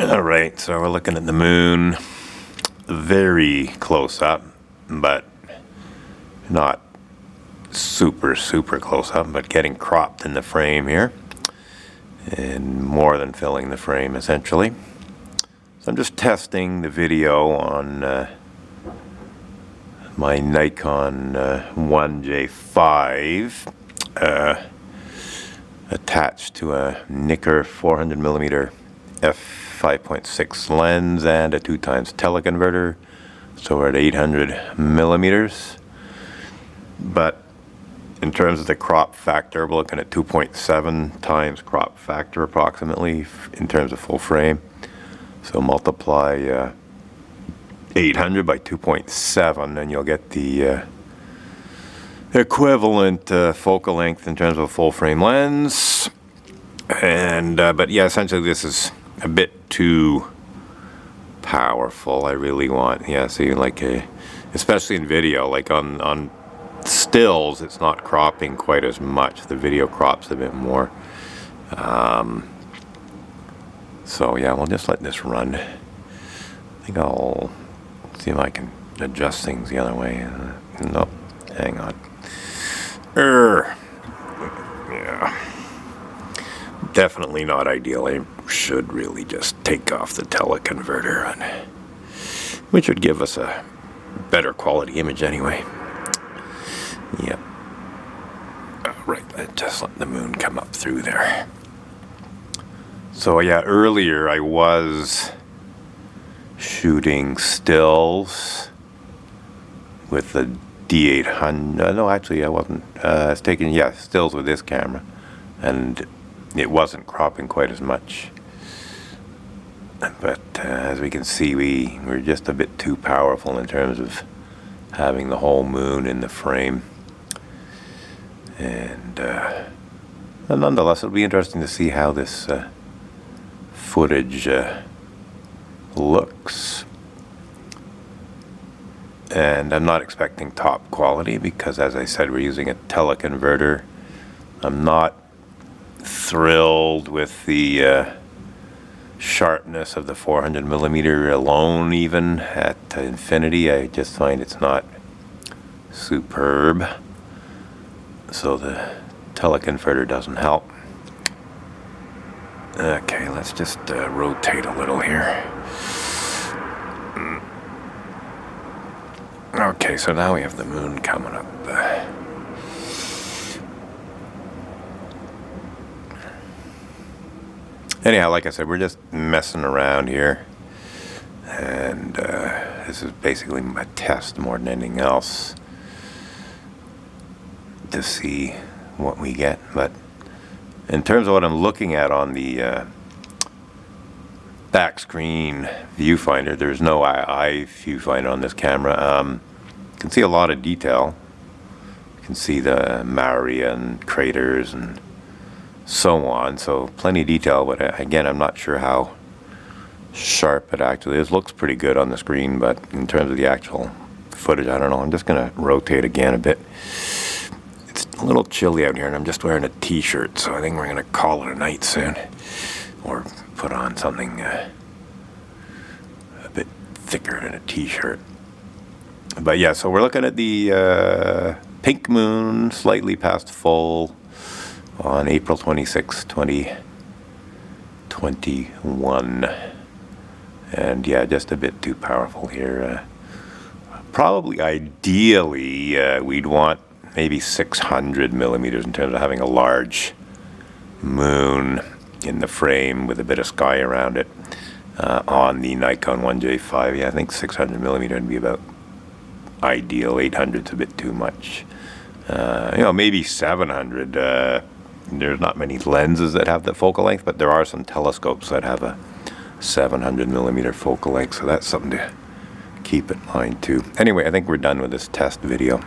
Alright, so we're looking at the moon very close up, but not super close up, but getting cropped in the frame here and more than filling the frame essentially. So I'm just testing the video on my Nikon J5 attached to a Nikkor 400mm f5.6 lens and a 2x teleconverter, so we're at 800 millimeters. But in terms of the crop factor, we're looking at 2.7 times crop factor approximately in terms of full frame. So multiply 800 by 2.7 and you'll get the equivalent focal length in terms of a full frame lens. And but yeah, essentially this is a bit too powerful. I really want, yeah, see, like especially in video, like on stills, it's not cropping quite as much. The video crops a bit more. So yeah, we'll just let this run. I think I'll see if I can adjust things the other way. Nope, hang on. Yeah. Definitely not ideal. I should really just take off the teleconverter, which would give us a better quality image anyway. Yep. Alright, just let the moon come up through there. So yeah, earlier I was shooting stills with the D800. No, actually I wasn't. I was taking, yeah, stills with this camera. And it wasn't cropping quite as much, but as we can see, we're just a bit too powerful in terms of having the whole moon in the frame. And nonetheless, it'll be interesting to see how this footage looks. And I'm not expecting top quality because, as I said, we're using a teleconverter. I'm not thrilled with the sharpness of the 400mm alone, even at infinity. I just find it's not superb, so the teleconverter doesn't help. Okay, let's just rotate a little here. Okay, so now we have the moon coming up. Anyhow, like I said, we're just messing around here, and this is basically my test more than anything else to see what we get. But in terms of what I'm looking at on the back screen viewfinder, there's no eye viewfinder on this camera. You can see a lot of detail. You can see the Maria and craters and so on, so plenty of detail, but again, I'm not sure how sharp it actually is. Looks pretty good on the screen, but in terms of the actual footage, I don't know. I'm just going to rotate again a bit. It's a little chilly out here, and I'm just wearing a t-shirt, so I think we're going to call it a night soon, or put on something a bit thicker than a t-shirt. But yeah, so we're looking at the pink moon, slightly past full, on April 26, 2021. And yeah, just a bit too powerful here. Probably ideally we'd want maybe 600 millimeters in terms of having a large moon in the frame with a bit of sky around it on the Nikon J5. Yeah, I think 600 millimeter would be about ideal. 800 is a bit too much. Maybe 700. There's not many lenses that have that focal length, but there are some telescopes that have a 700 millimeter focal length, so that's something to keep in mind too. Anyway, I think we're done with this test video.